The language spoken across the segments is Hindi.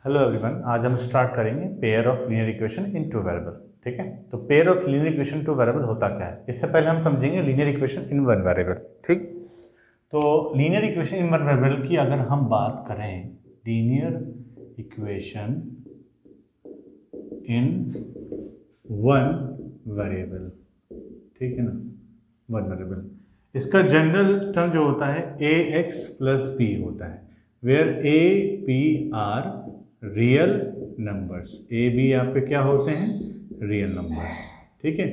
हेलो एवरीवन, आज हम स्टार्ट करेंगे pair of linear equation in two variable. ठीक है, तो pair of linear equation two variable होता क्या है, इससे पहले हम समझेंगे लीनियर इक्वेशन इन वन वेरिएबल। ठीक, तो लीनियर इक्वेशन इन वन वेरिएबल की अगर हम बात करें, लीनियर इक्वेशन इन वन वेरिएबल, ठीक है ना, वन वेरिएबल, इसका जनरल टर्म जो होता है ए एक्स प्लस बी होता है, where A B are real numbers. A B आपके क्या होते हैं, रियल नंबर्स। ठीक है,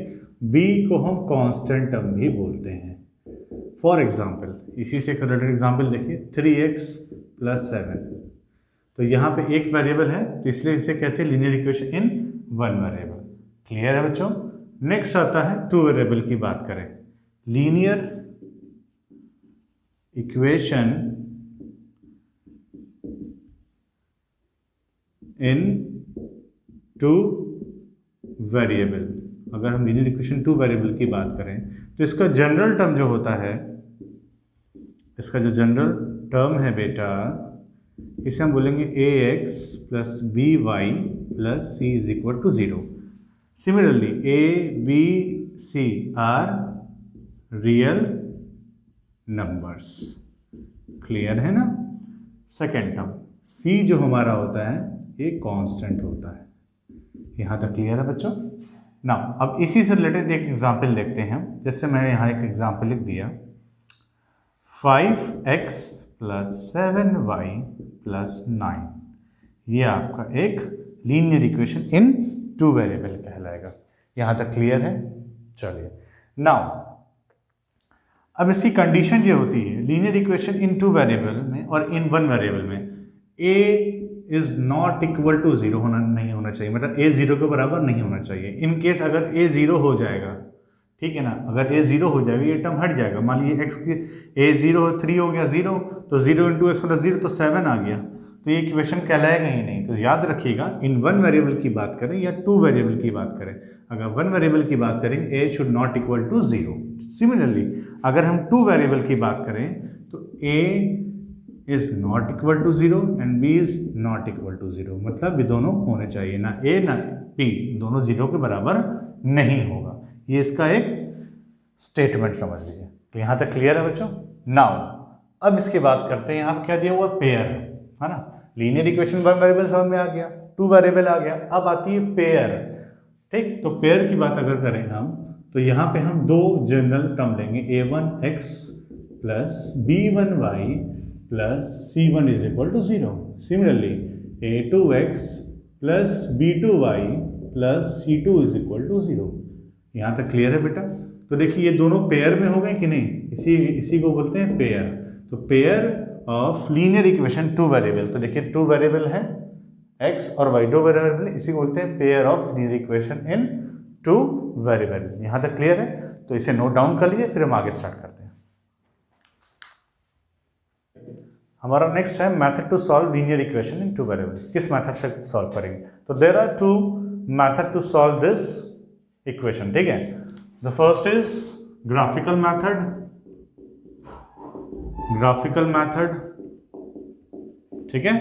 बी को हम कांस्टेंट टर्म भी बोलते हैं। फॉर एग्जांपल, इसी से रिलेटेड एग्जांपल देखिए, 3x प्लस 7, तो यहाँ पे एक वेरिएबल है तो इसलिए इसे कहते हैं लीनियर इक्वेशन इन वन वेरिएबल। क्लियर है बच्चों। नेक्स्ट आता है टू वेरिएबल की बात करें, linear equation in two variable. अगर हम लीनियर इक्वेशन टू वेरिएबल की बात करें तो इसका जनरल टर्म जो होता है, इसका जो जनरल टर्म है बेटा, इसे हम बोलेंगे A X plus B Y plus C is equal to 0। Similarly A B C are real numbers. Clear है ना। सेकेंड टर्म सी जो हमारा होता है ये कांस्टेंट होता है। यहाँ तक क्लियर है बच्चों ना। अब इसी से रिलेटेड एक एग्जांपल देखते हैं। जैसे मैंने यहाँ एक एग्जांपल लिख दिया, 5x प्लस 7y प्लस 9, ये आपका एक linear equation in two variable कहलाएगा। यहाँ तक क्लियर है। चलिए नाउ, अब इसकी कंडीशन ये होती है linear equation in two variable में और इन वन वेरिएबल में, a is not equal to 0 होना नहीं होना चाहिए, मतलब a 0 के बराबर नहीं होना चाहिए। इन केस अगर a 0 हो जाएगा, ठीक है ना, अगर a 0 हो जाएगा ये टर्म हट जाएगा। मान लीजिए x की a 0 3 हो गया 0, तो 0 इंटू एक्स प्लस 0 तो 7 आ गया, तो ये इक्वेशन कहलाएगा ही नहीं। तो याद रखिएगा, इन वन वेरिएबल की बात करें या टू वेरिएबल की बात करें, अगर वन वेरिएबल की बात करें a should not equal to 0। Similarly अगर हम टू वेरिएबल की बात करें तो a is not equal to 0 and b is not equal to 0, मतलब ये दोनों होने चाहिए, ना a ना b, दोनों 0 के बराबर नहीं होगा। ये इसका एक स्टेटमेंट समझ लीजिए। तो यहाँ तक क्लियर है बच्चों। नाउ अब इसकी बात करते हैं, यहाँ पे क्या दिया हुआ, पेयर है ना। लीनियर इक्वेशन वन वेरिएबल समझ में आ गया, टू वेरिएबल आ गया, अब आती है पेयर। ठीक, तो पेयर की बात अगर करें हम, तो यहाँ पे हम दो जनरल टर्म लेंगे, a1x plus b1y plus c1 is equal to 0। Similarly a2x plus b2y plus c2 is equal to 0। यहाँ तक क्लियर है बेटा। तो देखिए ये दोनों पेयर में हो गए कि नहीं, इसी को बोलते हैं पेयर। तो pair of linear equation two variable, तो देखिए टू वेरिएबल है x और y, दो वेरिएबल, इसी को बोलते हैं pair of linear equation in two variable. यहाँ तक क्लियर है, तो इसे नोट डाउन कर लीजिए, फिर हम आगे स्टार्ट करते हैं। हमारा नेक्स्ट है method to solve linear equation in two variable. किस मेथड से सॉल्व करेंगे, तो there are two method to solve this equation. ठीक है, the first is graphical method, ठीक है,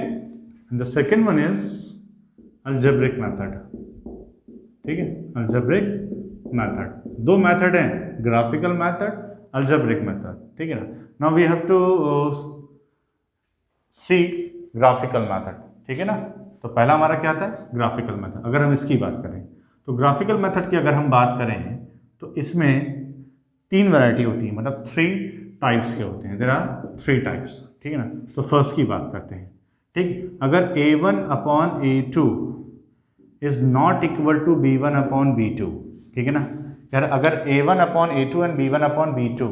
the second one is algebraic method. ठीक है, अलजेब्रिक मेथड, दो मेथड हैं, ग्राफिकल मेथड, अलजेब्रिक मेथड। ठीक है ना। Now we have to see graphical method. ठीक है ना, तो पहला हमारा क्या था, ग्राफिकल मेथड। अगर हम इसकी बात करें तो ग्राफिकल मेथड की अगर हम बात करें तो इसमें तीन वैरायटी होती है, मतलब 3 टाइप्स के होते हैं। There are 3 types. ठीक है ना, तो फर्स्ट की बात करते हैं। ठीक, अगर a1 upon a2 is not equal to b1 upon b2, ठीक है ना, यार अगर a1 upon a2 and b1 upon b2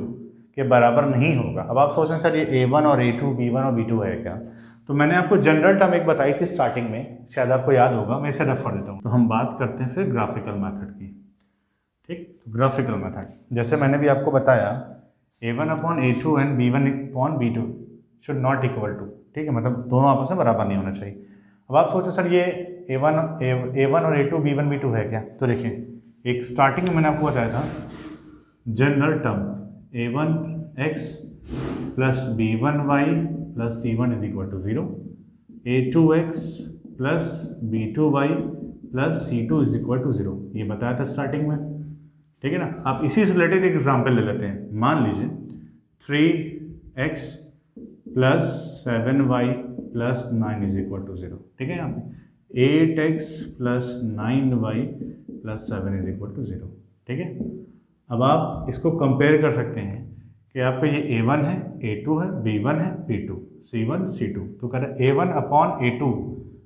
के बराबर नहीं होगा। अब आप सोचें सर ये a1 और a2 b1 और b2 है क्या, तो मैंने आपको जनरल टर्म एक बताई थी स्टार्टिंग में, शायद आपको याद होगा, मैं इसे रेफर देता हूँ। तो हम बात करते हैं फिर ग्राफिकल मेथड की। ठीक, तो ग्राफिकल मेथड जैसे मैंने भी आपको बताया, a1 upon a2 and b1 upon b2 should not equal to, ठीक है, मतलब दोनों आपस में बराबर नहीं होना चाहिए। अब आप सोचें सर ये a1 और a2 b1 b2 है क्या, तो देखिए एक स्टार्टिंग में मैंने आपको बताया था general term a1x plus b1y plus c1 is equal to 0, a2x plus B2y plus C2 is equal to 0, ये बताया था स्टार्टिंग में, ठीक है ना। आप इसी से रिलेटेड एक एग्जाम्पल ले लेते हैं। मान लीजिए 3x plus 7y plus 9 is equal to 0, ठीक है। यहाँ पे 8x plus 9y plus 7 is equal to 0, ठीक है। अब आप इसको कंपेयर कर सकते हैं कि आप पे ये A1 है, A2 है, B1 है, B2, C1, C2, तो कह रहा है A1 अपॉन A2,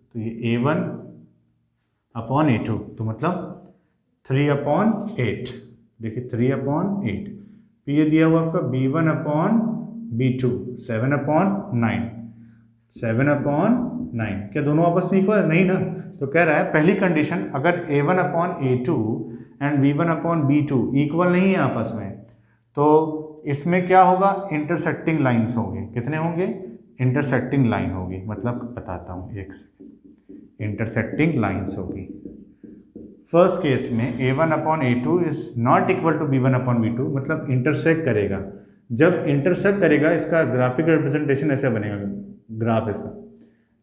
तो ये A1 अपॉन A2 तो मतलब 3 अपॉन 8, देखिए 3 अपॉन 8। फिर ये दिया हुआ आपका B1 upon B2 7 upon 9, 7 upon 9, क्या दोनों आपस में इक्वल नहीं ना। तो कह रहा है पहली कंडीशन, अगर A1 upon A2 and B1 upon B2 equal नहीं है आपस में, तो इसमें क्या होगा, इंटरसेक्टिंग लाइन्स होंगे। कितने होंगे, इंटरसेक्टिंग लाइन होगी, मतलब बताता हूँ एक सेकेंड, इंटरसेक्टिंग लाइन्स होगी। फर्स्ट केस में A1 upon A2 is not equal to B1 upon B2, मतलब इंटरसेक्ट करेगा। जब इंटरसेक्ट करेगा, इसका ग्राफिक रिप्रेजेंटेशन ऐसे बनेगा, ग्राफ इसका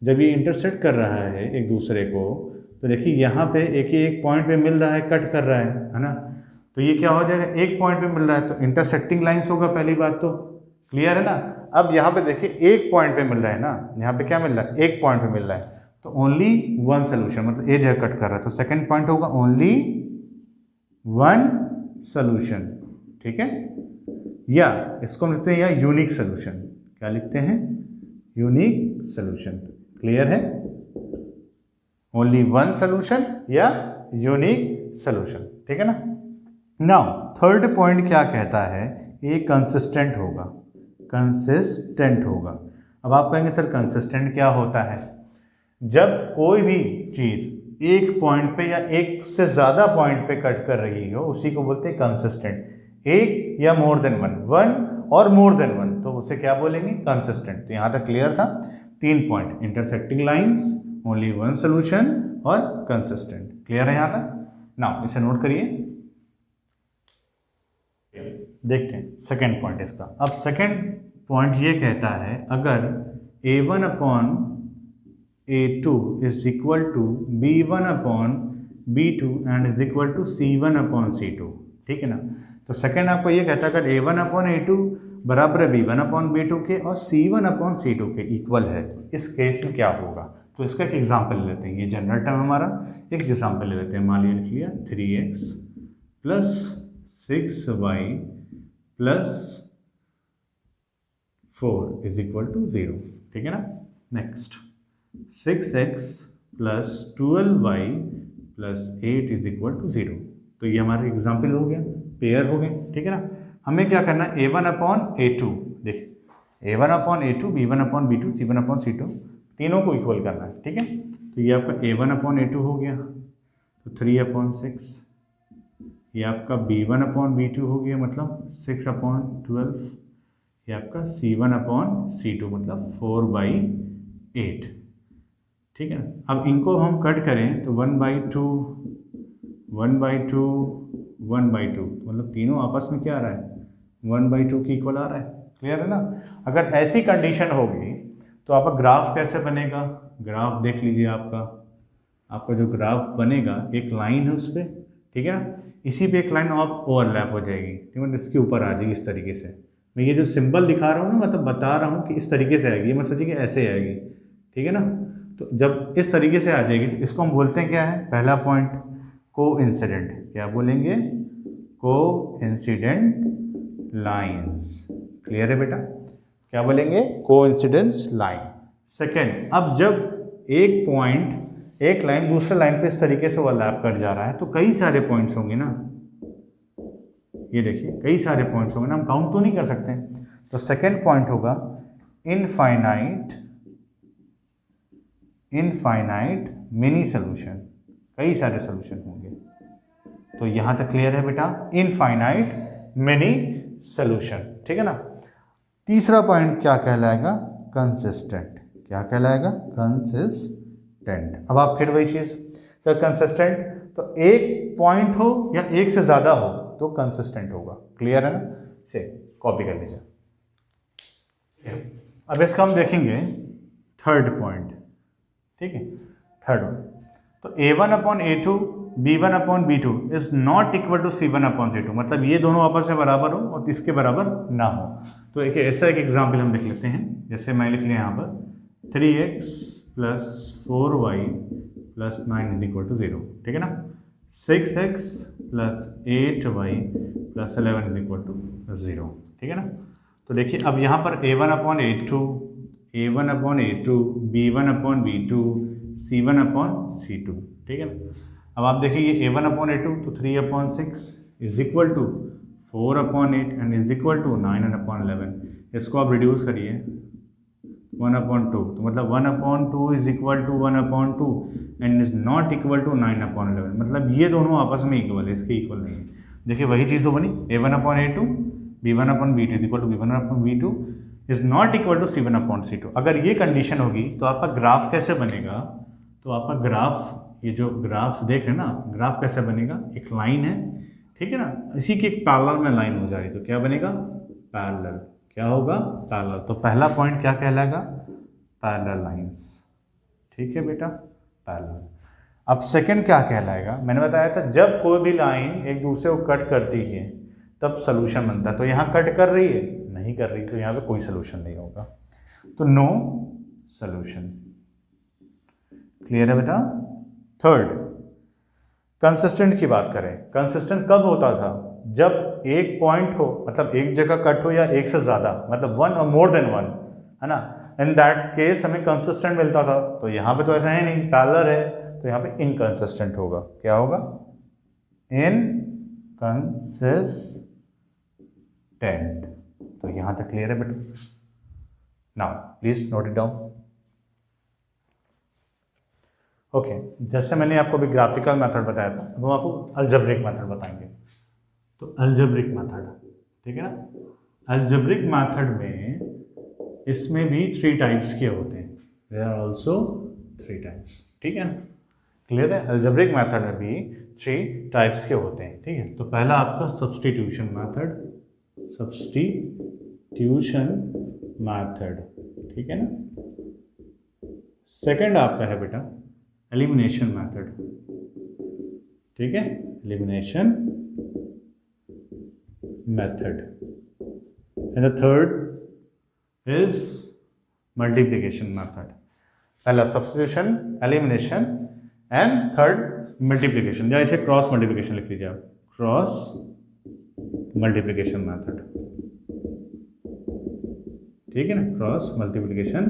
जब ये इंटरसेक्ट कर रहा है एक दूसरे को, तो देखिए यहाँ पे एक ही एक पॉइंट पे मिल रहा है, कट कर रहा है ना। तो ये क्या हो जाएगा, एक पॉइंट पे मिल रहा है तो इंटरसेक्टिंग लाइन्स होगा, पहली बात तो क्लियर है ना। अब यहाँ पे देखिए एक पॉइंट पे मिल रहा है ना, यहाँ पे क्या मिल रहा है, एक पॉइंट पे मिल रहा है, तो ओनली वन सोल्यूशन, मतलब ए जगह कट कर रहा है, तो सेकंड पॉइंट होगा ओनली वन सोल्यूशन, ठीक है। या इसको हम लिखते हैं या यूनिक सोल्यूशन, क्या लिखते हैं, यूनिक सोल्यूशन, क्लियर है। ओनली वन सोल्यूशन या यूनिक सोल्यूशन, ठीक है ना। नाउ थर्ड पॉइंट क्या कहता है, ये कंसिस्टेंट होगा, कंसिस्टेंट होगा। अब आप कहेंगे सर कंसिस्टेंट क्या होता है, जब कोई भी चीज़ एक पॉइंट पे या एक से ज़्यादा पॉइंट पे कट कर रही हो, उसी को बोलते हैं कंसिस्टेंट। एक या मोर देन वन, वन और मोर देन वन, तो उसे क्या बोलेंगे, कंसिस्टेंट। तो यहाँ तक क्लियर था, 3 point, intersecting lines, only one solution और कंसिस्टेंट, क्लियर है यहाँ तक। नाउ इसे नोट करिए, देखते हैं सेकेंड पॉइंट इसका। अब सेकेंड पॉइंट ये कहता है, अगर A1 upon A2 is equal to B1 upon B2 and is equal to C1 upon C2, ठीक है ना। तो सेकेंड आपको ये कहता है, अगर A1 अपॉन A2 बराबर है B1 अपॉन B2 के और C1 अपॉन C2 के इक्वल है, इस केस में क्या होगा। तो इसका एक एग्जाम्पल ले लेते हैं, ये जनरल टर्म हमारा, एक एग्जाम्पल ले लेते हैं। मान लिया लिख लिया 3x plus 6y plus 4 is equal to 0, ठीक है ना। Next 6x plus 12y plus 8 is equal to 0, तो ये हमारा एग्जाम्पल हो गया, पेयर हो गए, ठीक है ना। हमें क्या करना है, A1 अपॉन A2, देखिए A1 upon A2, B1 upon B2, C1 upon C2, तीनों को इक्वल करना है, ठीक है। तो ये आपका A1 अपॉन A2 हो गया, तो 3 अपॉन 6, ये आपका B1 अपॉन B2 हो गया, मतलब 6 अपॉन 12, ये आपका C1 अपॉन C2, मतलब 4/8, ठीक है। अब इनको हम कट करें तो 1/2, 1/2, 1/2, मतलब तीनों आपस में क्या आ रहा है, 1/2 की इक्वल आ रहा है, क्लियर है ना। अगर ऐसी कंडीशन होगी तो आपका ग्राफ कैसे बनेगा, ग्राफ देख लीजिए, आपका जो ग्राफ बनेगा, एक लाइन है उस पर, ठीक है ना, इसी पे एक लाइन आप ओवरलैप हो जाएगी, ठीक है, इसके ऊपर आ जाएगी इस तरीके से। मैं ये जो सिंबल दिखा रहा हूँ ना, मतलब बता रहा हूँ कि इस तरीके से आएगी, ये मत सोचिए कि ऐसे आएगी, ठीक है ना। तो जब इस तरीके से आ जाएगी तो इसको हम बोलते हैं क्या है, पहला पॉइंट कोइंसिडेंट, क्या बोलेंगे, कोइंसिडेंट लाइंस, क्लियर है बेटा, क्या बोलेंगे, कोइंसिडेंस लाइन। सेकेंड, अब जब एक पॉइंट, एक लाइन दूसरे लाइन पे इस तरीके से ओवरलैप कर जा रहा है, तो कई सारे पॉइंट्स होंगे ना, ये देखिए कई सारे पॉइंट्स होंगे ना, हम काउंट तो नहीं कर सकते। तो सेकेंड पॉइंट होगा इनफाइनाइट मिनी सोल्यूशन, कई सारे सोल्यूशन होंगे। तो यहां तक क्लियर है बेटा, इनफाइनाइट मिनी सोल्यूशन, ठीक है ना। तीसरा पॉइंट क्या कहलाएगा, कंसिस्टेंट, क्या कहलाएगा, कंसिस्टेंट। अब आप फिर वही चीज, सर कंसिस्टेंट तो एक पॉइंट हो या एक से ज्यादा हो तो कंसिस्टेंट होगा, क्लियर है ना। से कॉपी कर लीजिए। अब इसका हम देखेंगे थर्ड पॉइंट, ठीक है। थर्ड वन, तो a1 upon a2 b1 upon b2 is not equal to c1 upon c2, मतलब ये दोनों आपस में बराबर हो और इसके बराबर ना हो। तो एक ऐसा एक एग्जाम्पल हम लिख लेते हैं, जैसे मैं लिख लिया यहाँ पर 3x plus 4y plus 9 is equal to 0, ठीक है ना। 6x plus 8y plus 11 is equal to 0, ठीक है ना। तो देखिए अब यहाँ पर a1 upon a2 b1 upon b2 c1 upon c2, ठीक है ना। अब आप देखिए ये a1 अपॉन a2 तो 3 upon 6 is equal to 4 upon 8 and is equal to 9 upon 11। इसको आप रिड्यूस करिए 1 अपॉन 2, तो मतलब 1 upon 2 is equal to 1 upon 2 and is not equal to 9 upon 11, मतलब ये दोनों आपस में इक्वल है, इसके इक्वल नहीं है। देखिए वही चीज़ तो बनी, a1 upon a2 b1 upon b2 is equal to b1 upon b2 is not equal to c1 upon c2। अगर ये कंडीशन होगी तो आपका ग्राफ कैसे बनेगा, तो आपका ग्राफ, ये जो ग्राफ देख रहे हैं ना, ग्राफ कैसे बनेगा, एक लाइन है, ठीक है ना, इसी के पैरेलल में लाइन हो जा रही, तो क्या बनेगा, पैरेलल, क्या होगा, पैरेलल। तो पहला पॉइंट क्या कहलाएगा, पैरेलल लाइंस, ठीक है बेटा, पैरेलल। अब सेकंड क्या कहलाएगा, मैंने बताया था जब कोई भी लाइन एक दूसरे को कट करती है तब सोल्यूशन बनता है, तो यहाँ कट कर रही है, नहीं कर रही, तो यहाँ पे कोई सोल्यूशन नहीं होगा, तो नो सोल्यूशन। क्लियर है बेटा। थर्ड, कंसिस्टेंट की बात करें, कंसिस्टेंट कब होता था, जब एक पॉइंट हो, मतलब एक जगह कट हो या एक से ज़्यादा, मतलब वन और मोर देन वन, है ना, इन दैट केस हमें कंसिस्टेंट मिलता था। तो यहाँ पे तो ऐसा है नहीं, पैरेलल है, तो यहाँ पे इनकंसिस्टेंट होगा, क्या होगा, इनकंसिस्टेंट। तो यहाँ तक क्लियर है बेटा। Now please note it down. Okay, जैसे मैंने आपको अभी ग्राफिकल मेथड बताया था, अब हम आपको अलजेब्रिक मेथड बताएंगे। तो अलजेब्रिक मेथड, ठीक है ना, अलजेब्रिक मेथड में इसमें भी 3 टाइप्स के होते हैं, देयर आर आल्सो 3 टाइप्स, ठीक है ना, क्लियर है। अलजेब्रिक मेथड में भी 3 टाइप्स के होते हैं, ठीक है। तो पहला आपका सब्स्टिट्यूशन मेथड, सब्स्टिट्यूशन मेथड, ठीक है ना। सेकंड आपका है बेटा एलिमिनेशन मेथड, ठीक है, elimination method, and the third is multiplication method. पहला substitution, elimination and third multiplication, या इसे क्रॉस मल्टीप्लिकेशन लिख लीजिए आप, क्रॉस मल्टीप्लिकेशन मेथड, ठीक है ना, क्रॉस मल्टीप्लिकेशन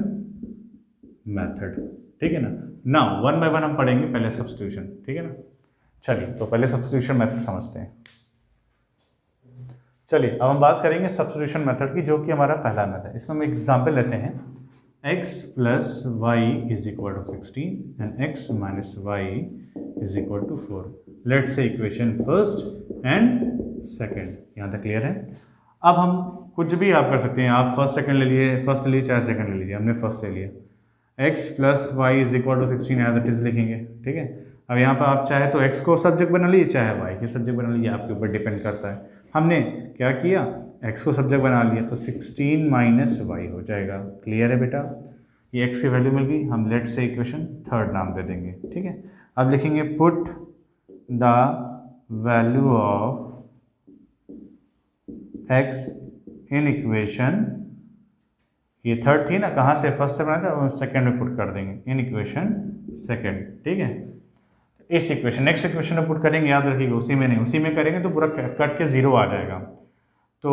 मेथड, ठीक है ना। नाउ वन बाय वन हम पढ़ेंगे, पहले सब्स्टिट्यूशन, ठीक है ना। चलिए तो पहले सब्स्टिट्यूशन मेथड समझते हैं। चलिए अब हम बात करेंगे सब्स्टिट्यूशन मेथड की, जो कि हमारा पहला मेथड है। इसमें हम एग्जांपल लेते हैं, x plus y is equal to 16 and x minus y is equal to 4। Let's say equation first and second, यहाँ तक क्लियर है। अब हम कुछ भी आप कर सकते हैं, आप फर्स्ट सेकंड ले लिए, फर्स्ट ले लिए चाहे सेकंड ले लीजिए, हमने फर्स्ट ले लिया। x plus y is equal to 16 as it is लिखेंगे, ठीक है। अब यहाँ पर आप चाहे तो x को सब्जेक्ट बना लीजिए, चाहे y के सब्जेक्ट बना लीजिए, आपके ऊपर डिपेंड करता है। हमने क्या किया, x को सब्जेक्ट बना लिया, तो 16 माइनस वाई हो जाएगा। क्लियर है बेटा, ये x की वैल्यू मिल गई, हम लेट से इक्वेशन थर्ड नाम दे देंगे, ठीक है। अब लिखेंगे put the value of x in equation, ये थर्ड थी ना, कहाँ से, फर्स्ट से बनाया था, सेकंड में पुट कर देंगे, इन इक्वेशन सेकंड, ठीक है। इस इक्वेशन, नेक्स्ट इक्वेशन में पुट करेंगे, याद रखिएगा, उसी में नहीं, उसी में करेंगे तो पूरा कट के 0 आ जाएगा। तो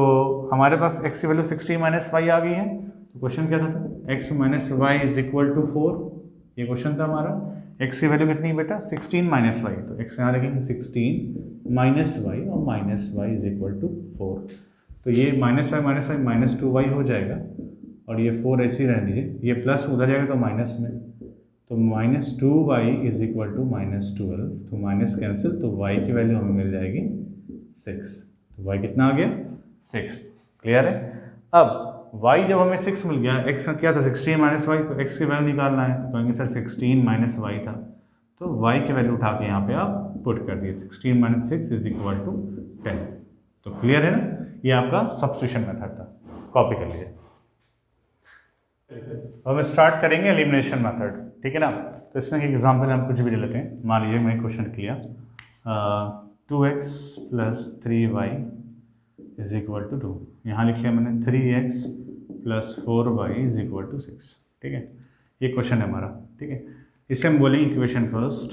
हमारे पास x की वैल्यू 16 माइनस वाई आ गई है, तो क्वेश्चन क्या था, x minus y is equal to 4, ये क्वेश्चन था हमारा। x की वैल्यू कितनी बेटा, 16 माइनस वाई, तो x यहाँ रखेंगे 16 माइनस वाई, और minus y is equal to 4। तो ये माइनस वाई माइनस 2y हो जाएगा, और ये 4 ऐसे ही रहने दीजिए, ये प्लस उधर जाएगा तो माइनस में, तो minus 2y is equal to minus 12, तो माइनस कैंसिल, तो y की वैल्यू हमें मिल जाएगी 6। तो y कितना आ गया, 6। क्लियर है। अब y जब हमें 6 मिल गया, x का क्या था 16 माइनस वाई, तो x की वैल्यू निकालना है, तो कहेंगे सर 16 माइनस वाई था, तो y की वैल्यू उठा के यहाँ पे आप पुट कर दिए, 16 माइनस 6 इज इक्वल टू 10। तो क्लियर है ना, ये आपका सब्स्टिट्यूशन मेथड था, कॉपी कर लीजिए। अब हम स्टार्ट करेंगे एलिमिनेशन मेथड, ठीक है ना। तो इसमें एक एग्जांपल हम कुछ भी ले लेते हैं। मान लीजिए मैंने क्वेश्चन किया 2x + 3y = 2। यहाँ लिख लिया मैंने 3x + 4y = 6, ठीक है। ये क्वेश्चन है हमारा, ठीक है। इसे हम बोलेंगे इक्वेशन फर्स्ट,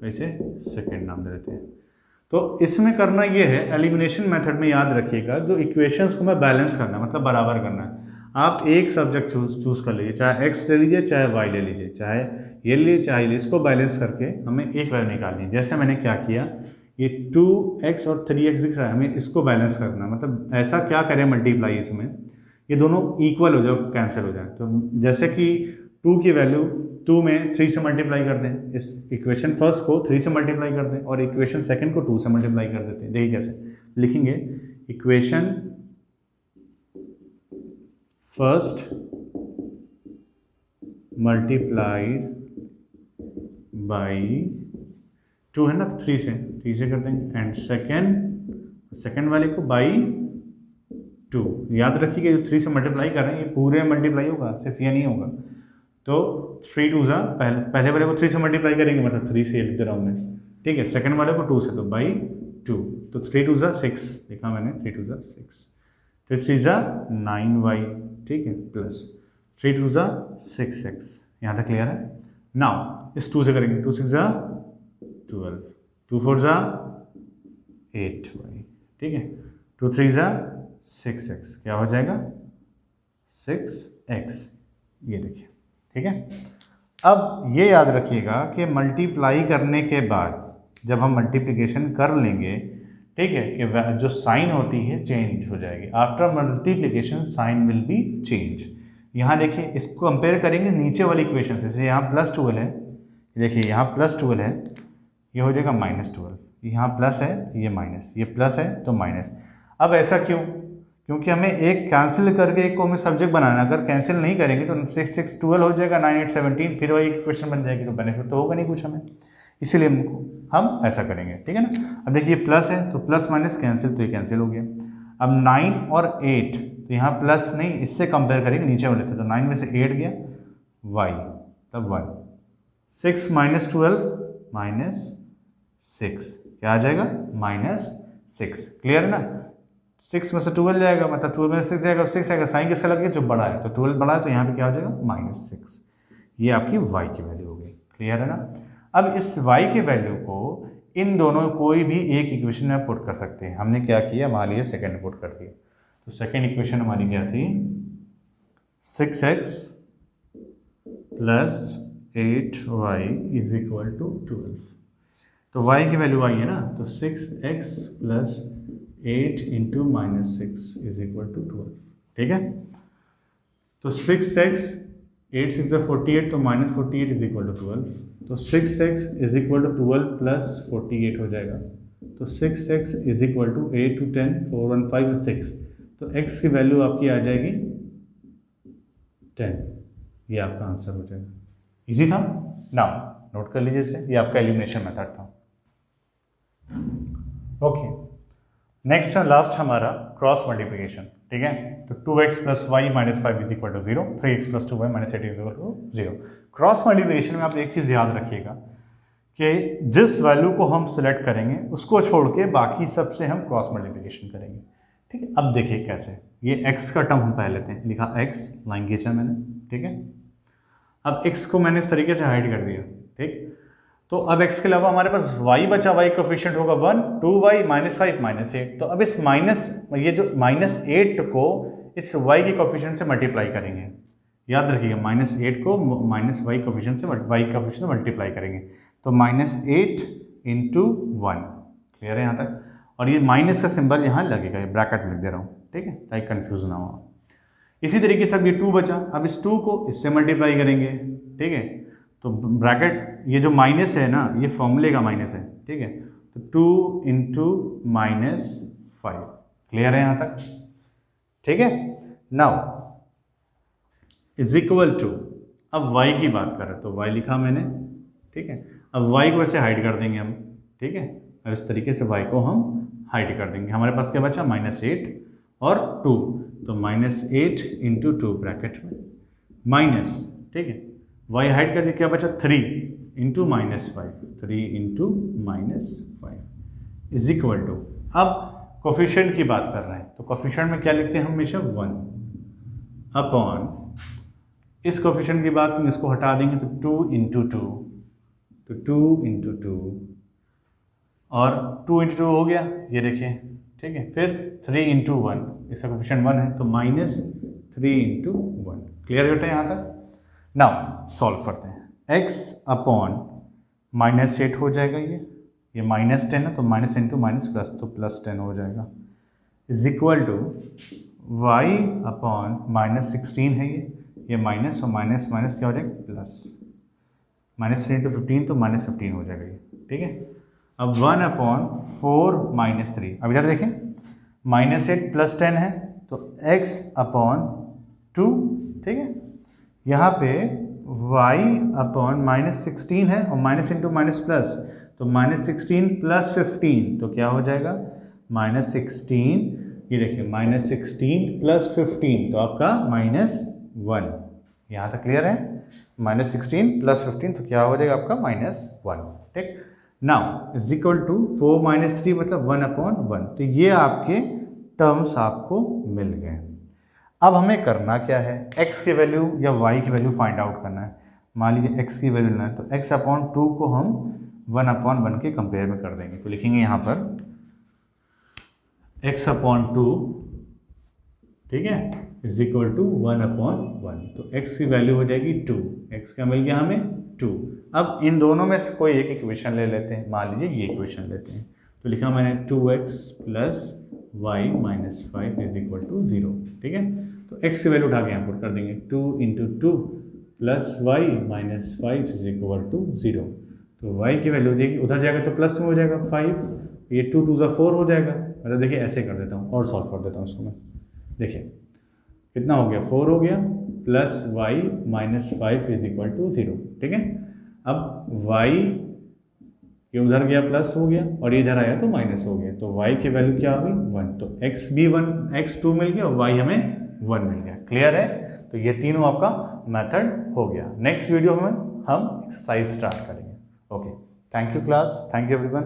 वैसे सेकेंड नाम दे देते हैं। तो इसमें करना ये है, एलिमिनेशन मेथड में याद रखिएगा, जो इक्वेशंस को मैं बैलेंस करना है, मतलब बराबर करना है। आप एक सब्जेक्ट चूज कर लीजिए, चाहे x ले लीजिए चाहे y ले लीजिए, चाहे ये लीजिए चाहे ये, इसको बैलेंस करके हमें एक वैल्यू निकालनी है। जैसे मैंने क्या किया, ये 2x और 3x दिख रहा है, हमें इसको बैलेंस करना है। मतलब ऐसा क्या करें मल्टीप्लाई, इसमें ये दोनों इक्वल हो जाए, कैंसिल हो जाए। तो जैसे कि 2 की वैल्यू 2 में 3 से मल्टीप्लाई कर दें, इस इक्वेशन फर्स्ट को 3 से मल्टीप्लाई कर दें और इक्वेशन सेकंड को 2 से मल्टीप्लाई कर देते हैं। देखिए कैसे लिखेंगे, इक्वेशन फर्स्ट मल्टीप्लाइड बाई 2 है ना, 3 से कर देंगे, एंड सेकंड वाले को बाई 2। याद रखिए जो 3 से मल्टीप्लाई कर रहे हैं ये पूरे मल्टीप्लाई होगा, सिर्फ ये नहीं होगा। तो 3 2 ज़ा पहले वाले को 3 से मल्टीप्लाई करेंगे, मतलब 3 से लिख दे रहा हूँ मैं, ठीक है। सेकंड वाले को 2 से, तो बाई 2। तो 3 2 ज़ा 6 लिखा मैंने, 3 2 ज़ा 6, 3 3 ज़ा 9y, ठीक है, प्लस 3 2 ज़ा 6x। यहाँ तक क्लियर है। नाउ इस 2 से करेंगे, 2 6 ज़ा 12, 2 4 ज़ा 8y, ठीक है, 2 3 ज़ा 6x, क्या हो जाएगा 6x, ये देखिए, ठीक है। अब ये याद रखिएगा कि मल्टीप्लाई करने के बाद जब हम मल्टीप्लिकेशन कर लेंगे, ठीक है, कि जो साइन होती है चेंज हो जाएगी। After multiplication sign will be change. यहाँ देखिए, इसको कंपेयर करेंगे नीचे वाली इक्वेशन से। जैसे यहाँ +12 है, देखिए यहाँ +12 है, ये हो जाएगा -12, यहाँ प्लस है, ये माइनस, ये प्लस है तो माइनस। अब ऐसा क्यों? क्योंकि हमें एक कैंसिल करके एक को हमें सब्जेक्ट बनाना है। अगर कैंसिल नहीं करेंगे तो 6 6 12 हो जाएगा, 9 8 17, फिर वही इक्वेशन बन जाएगी, तो बेनिफिट तो होगा नहीं कुछ हमें, इसीलिए हम ऐसा करेंगे, ठीक है ना। अब देखिए प्लस है तो प्लस माइनस कैंसिल, तो ये कैंसिल हो गया। अब 9 और 8, तो यहाँ प्लस नहीं, इससे कंपेयर करेंगे नीचे वाले से, तो 9 में से 8 गया, y तब 1, 6 - 12 -6, क्या आ जाएगा -6। क्लियर है ना। 6 में से 12 जाएगा, मतलब 12 में से 6 जाएगा, 6 आएगा, साइन किसका लग गया, जो बड़ा है, तो 12 बड़ा है, तो यहाँ पे क्या हो जाएगा -6। ये आपकी y की वैल्यू हो गई। क्लियर है ना। अब इस y की वैल्यू को इन दोनों कोई भी एक इक्वेशन में पुट कर सकते हैं। हमने क्या किया, मान लीजिए सेकेंड पुट कर दिया, तो सेकेंड इक्वेशन हमारी क्या थी, 6x + 8y = 12। तो y की वैल्यू आई है ना, तो 6x + 8 × -6 = 12, ठीक है। तो 6x, 8 6 = 48, तो -48 = 12, तो 6x = 12 + 48 हो जाएगा। तो 6x = 8 to 10 4 1 5 और 6, तो x की वैल्यू आपकी आ जाएगी 10। ये आपका आंसर हो जाएगा। इजी था ना, नोट कर लीजिए इसे, ये आपका एलिमिनेशन मेथड था। ओके, नेक्स्ट लास्ट हमारा क्रॉस मल्टीप्लिकेशन, ठीक है। तो 2x + y - 5 = 0, 3x + 2y - 8 = 0। Cross multiplication में आप एक चीज़ याद रखिएगा कि जिस वैल्यू को हम सिलेक्ट करेंगे उसको छोड़ के बाकी सब से हम क्रॉस मल्टीप्लिकेशन करेंगे, ठीक है। अब देखिए कैसे, ये x का टर्म हम पहले लेते हैं, लिखा x, लाइन खींचा मैंने, ठीक है। अब x को मैंने इस तरीके से हाइड कर दिया, ठीक। तो अब x के अलावा हमारे पास y बचा, y कोफिशिएंट होगा 1, 2y - 5 - 8। तो अब इस ये जो -8 को इस y के कोफिशिएंट से मल्टीप्लाई करेंगे। याद रखिएगा, -8 को -y कोफिशिएंट से मल्टीप्लाई करेंगे, तो -8 × 1। क्लियर है यहाँ तक। और ये माइनस का सिंबल यहाँ लगेगा, ये ब्रैकेट में लिख दे रहा हूँ, ठीक है, ताकि कंफ्यूज ना हो। इसी तरीके से अब ये 2 बचा, अब इस 2 को इससे मल्टीप्लाई करेंगे, ठीक है। तो ब्रैकेट, ये जो माइनस है ना, ये फॉर्मूले का माइनस है, ठीक है। तो 2 × -5। क्लियर है यहाँ तक, ठीक है। नाउ = अब y की बात करें तो y लिखा मैंने, ठीक है। अब y को ऐसे हाइड कर देंगे हम, ठीक है। अब इस तरीके से y को हम हाइड कर देंगे। हमारे पास क्या बचा, -8 और 2, तो -8 × 2 ब्रैकेट में माइनस, ठीक है, y हाइड कर दिया, क्या बचा 3 into -5, 3 into -5 is equal to, अब कोफिशिएंट की बात कर रहे हैं तो कोफिशिएंट में क्या लिखते हैं हमेशा 1 अपॉन, इस कोफिशिएंट की बात में इसको हटा देंगे तो 2 इंटू 2, तो 2 इंटू 2 और 2 इंटू 2 हो गया, ये देखिए, ठीक है, फिर 3 इंटू 1, इसका कोफिशिएंट 1 है तो -3 इंटू 1। क्लियर बेटा यहाँ तक? नाउ सॉल्व करते हैं, x अपॉन -8 हो जाएगा, ये -10 है तो माइनस इंटू माइनस प्लस, तो +10 हो जाएगा, is equal to y upon -16 है, ये माइनस और माइनस माइनस क्या हो जाएगा प्लस, -3 इंटू 15 तो -15 हो जाएगा ये, ठीक है। अब 1 अपॉन 4 -3, अब इधर देखें -8 + 10 है तो x अपॉन 2, ठीक है, यहाँ पे y अपॉन -16 है और माइनस इंटू माइनस प्लस, तो -16 + 15 तो क्या हो जाएगा -16, ये देखिए -16 + 15 तो आपका -1, यहाँ तक क्लियर है, -16 + 15 तो क्या हो जाएगा आपका -1, ठीक। नाउ इज इक्वल टू 4 - 3 मतलब 1/1, तो ये आपके टर्म्स आपको मिल गए। अब हमें करना क्या है, x की वैल्यू या y की वैल्यू फाइंड आउट करना है। मान लीजिए x की वैल्यू लेना है तो x/2 को हम 1/1 के कंपेयर में कर देंगे, तो लिखेंगे यहाँ पर x/2, ठीक है, इज इक्वल टू 1/1, तो x की वैल्यू हो जाएगी 2, x का मिल गया हमें 2। अब इन दोनों में से कोई एक इक्वेशन ले लेते हैं, मान लीजिए ये इक्वेशन लेते हैं, तो लिखा मैंने 2x + y - 5 is equal to 0, ठीक है, तो x की वैल्यू उठा के यहाँ पर कर देंगे, 2 into 2 + y - 5 is equal to 0, तो y की वैल्यू देखिए उधर जाएगा तो प्लस में हो जाएगा 5, ये 2 2 4 हो जाएगा, मतलब देखिए ऐसे कर देता हूँ और सॉल्व कर देता हूँ इसको मैं, देखिए कितना हो गया 4 हो गया, + y - 5 इज इक्वल टू 0, ठीक है। अब y ये उधर गया प्लस हो गया और ये इधर आया तो माइनस हो गया, तो y की वैल्यू क्या हो गई 1, तो x भी 1, x 2 मिल गया और y हमें 1 मिल गया। क्लियर है? तो ये तीनों आपका मेथड हो गया। नेक्स्ट वीडियो में हम एक्सरसाइज स्टार्ट करेंगे। Okay, thank you class, thank you everyone.